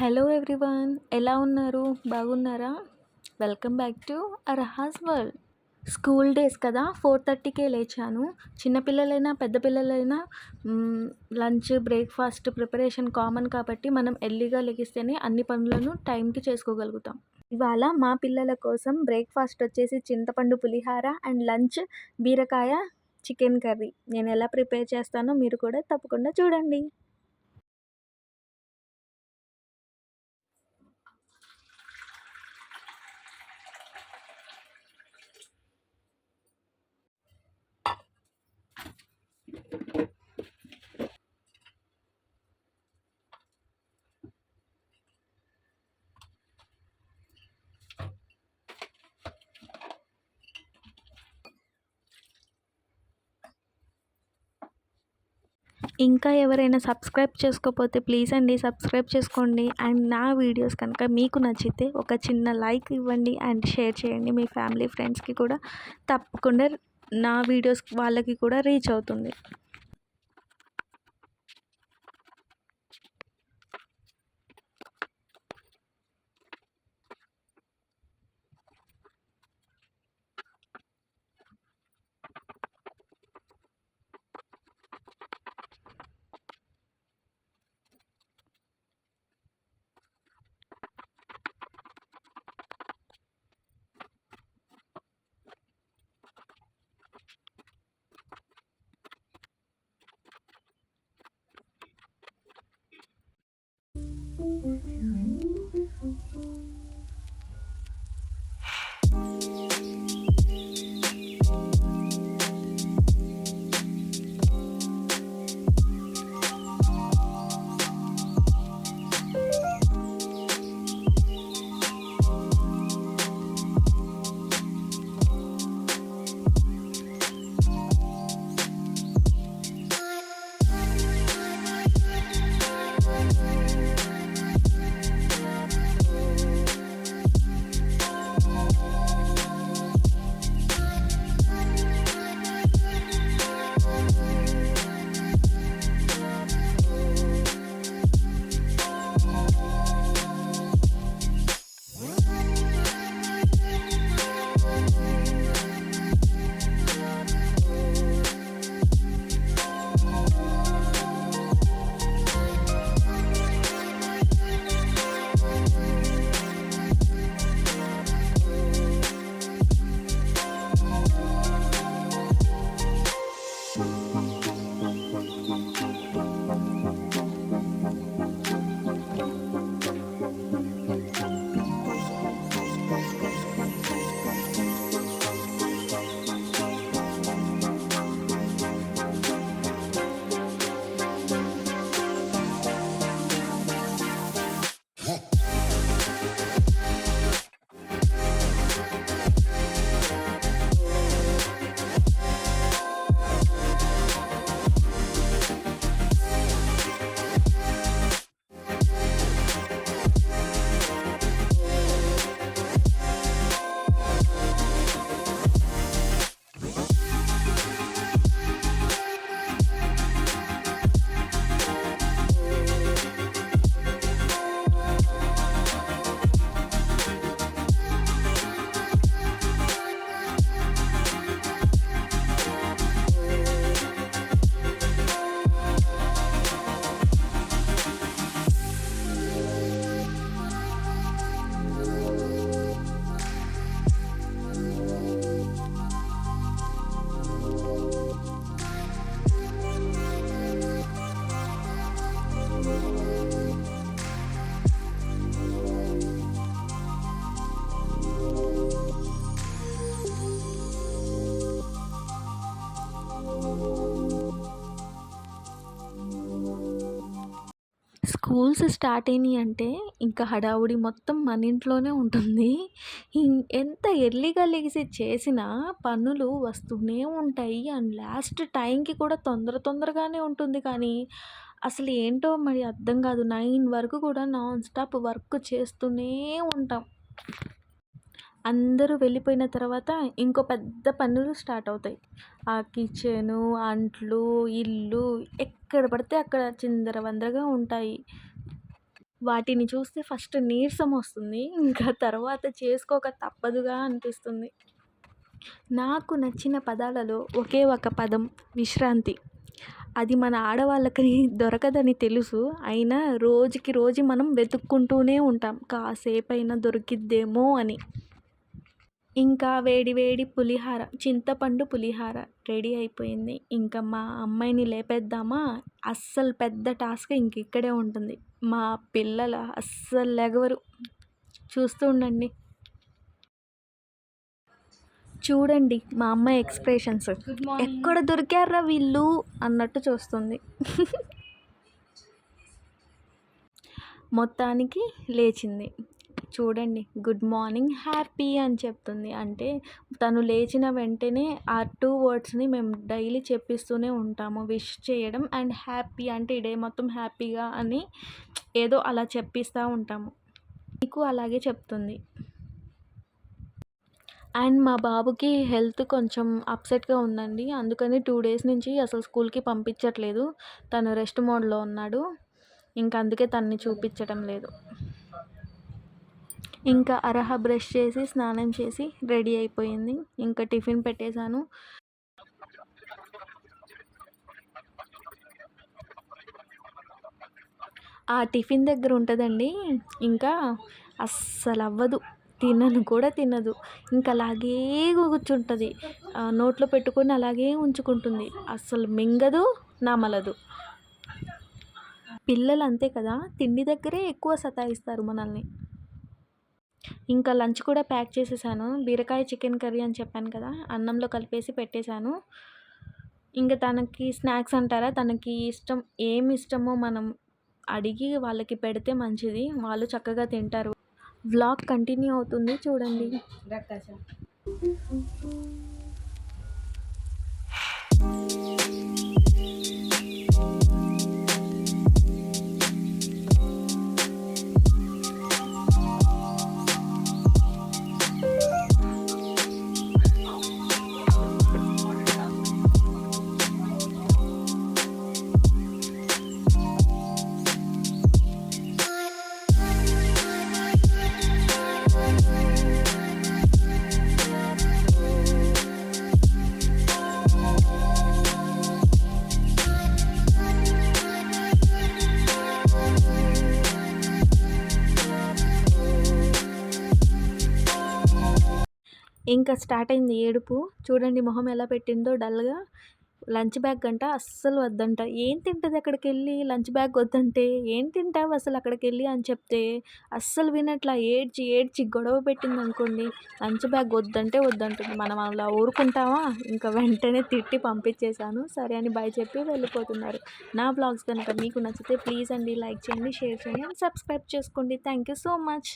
Hello everyone, ఎలా ఉన్నారు? బాగున్నారా? Welcome back to Arha's world. School days కదా, 4:30కే లేచాను. చిన్నపిల్లలైనా పెద్ద పిల్లలైనా లంచ్ బ్రేక్ఫాస్ట్ ప్రిపరేషన్ కామన్ కాబట్టి మనం ఎర్లీగా లెగిస్తేనే అన్ని పనులను టైంకి చేసుకోగలుగుతాం. ఇవాళ మా పిల్లల కోసం బ్రేక్ఫాస్ట్ వచ్చేసి చింతపండు పులిహార అండ్ లంచ్ బీరకాయ చికెన్ కర్రీ. నేను ఎలా ప్రిపేర్ చేస్తానో మీరు కూడా తప్పకుండా చూడండి. ఇంకా ఎవరైనా సబ్స్క్రైబ్ చేసుకోకపోతే ప్లీజ్ అండి సబ్స్క్రైబ్ చేసుకోండి. అండ్ నా వీడియోస్ కనుక మీకు నచ్చితే ఒక చిన్న లైక్ ఇవ్వండి అండ్ షేర్ చేయండి మీ ఫ్యామిలీ ఫ్రెండ్స్కి కూడా. తప్పకుండా నా వీడియోస్ వాళ్ళకి కూడా రీచ్ అవుతుంది. స్కూల్స్ స్టార్ట్ అయినాయి అంటే ఇంకా హడావుడి మొత్తం మన ఇంట్లోనే ఉంటుంది. ఎంత ఎర్లీగా లెగిసి చేసినా పనులు వస్తూనే ఉంటాయి. అండ్ లాస్ట్ టైంకి కూడా తొందరగానే ఉంటుంది. కానీ అసలు ఏంటో మరి అర్థం కాదు. 9 వరకు కూడా నాన్ స్టాప్ వర్క్ చేస్తూనే ఉంటాం. అందరూ వెళ్ళిపోయిన తర్వాత ఇంకో పెద్ద పనులు స్టార్ట్ అవుతాయి. ఆ కిచెను, అంట్లు, ఇల్లు ఎక్కడ పడితే అక్కడ చిందరవందరగా ఉంటాయి. వాటిని చూస్తే ఫస్ట్ నీరసం వస్తుంది. ఇంకా తర్వాత చేసుకోక తప్పదుగా అనిపిస్తుంది. నాకు నచ్చిన పదాలలో ఒకే ఒక పదం విశ్రాంతి. అది మన ఆడవాళ్ళకి దొరకదని తెలుసు. అయినా రోజుకి రోజు మనం వెతుక్కుంటూనే ఉంటాం. కాసేపైనా దొరికిద్దేమో అని. ఇంకా వేడి వేడి పులిహార, చింతపండు పులిహార రెడీ అయిపోయింది. ఇంకా మా అమ్మాయిని లేపేద్దామా, అస్సలు పెద్ద టాస్క్ ఇంక ఇక్కడే ఉంటుంది. మా పిల్లలు అస్సలు లెగవరు. చూస్తూ ఉండండి. చూడండి మా అమ్మాయి ఎక్స్ప్రెషన్స్. ఎక్కడ దొరికారా వీళ్ళు అన్నట్టు చూస్తుంది. మొత్తానికి లేచింది. చూడండి, గుడ్ మార్నింగ్ హ్యాపీ అని చెప్తుంది. అంటే తను లేచిన వెంటనే ఆ 2 వర్డ్స్ని మేము డైలీ చెప్పిస్తూనే ఉంటాము. విష్ చేయడం అండ్ హ్యాపీ అంటే ఈ డే మొత్తం హ్యాపీగా అని ఏదో అలా చెప్పిస్తూ ఉంటాము. మీకు అలాగే చెప్తుంది. అండ్ మా బాబుకి హెల్త్ కొంచెం అప్సెట్గా ఉందండి. అందుకని 2 డేస్ నుంచి అసలు స్కూల్కి పంపించట్లేదు. తను రెస్ట్ మోడ్లో ఉన్నాడు. ఇంకా అందుకే తనని చూపించడం లేదు. ఇంకా అరహ బ్రష్ చేసి స్నానం చేసి రెడీ అయిపోయింది. ఇంకా టిఫిన్ పెట్టేశాను. ఆ టిఫిన్ దగ్గర ఉంటుందండి, ఇంకా అస్సలు అవ్వదు. తినను కూడా తినదు. ఇంకా అలాగే కూర్చుంటుంది. నోట్లో పెట్టుకొని అలాగే ఉంచుకుంటుంది. అస్సలు మింగదు, నమలదు. పిల్లలు అంతే కదా, తిండి దగ్గరే ఎక్కువ సతాయిస్తారు మనల్ని. ఇంకా లంచ్ కూడా ప్యాక్ చేసేసాను. బీరకాయ చికెన్ కర్రీ అని చెప్పాను కదా, అన్నంలో కలిపేసి పెట్టేశాను. ఇంకా తనకి స్నాక్స్ అంటారా, తనకి ఏమి ఇష్టమో మనం అడిగి వాళ్ళకి పెడితే మంచిది. వాళ్ళు చక్కగా తింటారు. వ్లాగ్ కంటిన్యూ అవుతుంది, చూడండి. ఇంకా స్టార్ట్ అయింది ఏడుపు. చూడండి మొహం ఎలా పెట్టిందో డల్గా. లంచ్ బ్యాగ్ అంట అస్సలు వద్దంట. ఏం తింటుంది అక్కడికి వెళ్ళి, లంచ్ బ్యాగ్ వద్దంటే? ఏం తింటావు అసలు అక్కడికి వెళ్ళి అని చెప్తే అస్సలు వినట్లా. ఏడ్చి ఏడ్చి గొడవ పెట్టింది అనుకోండి, లంచ్ బ్యాగ్ వద్దంటే వద్దంటుంది. మనం అలా ఊరుకుంటామా? ఇంకా వెంటనే తిట్టి పంపించేశాను. సరే అని బాయ్ చెప్పి వెళ్ళిపోతున్నారు. నా బ్లాగ్స్ కనుక మీకు నచ్చితే ప్లీజ్ అండి లైక్ చేయండి, షేర్ చేయండి అండ్ సబ్స్క్రైబ్ చేసుకోండి. Thank you so much.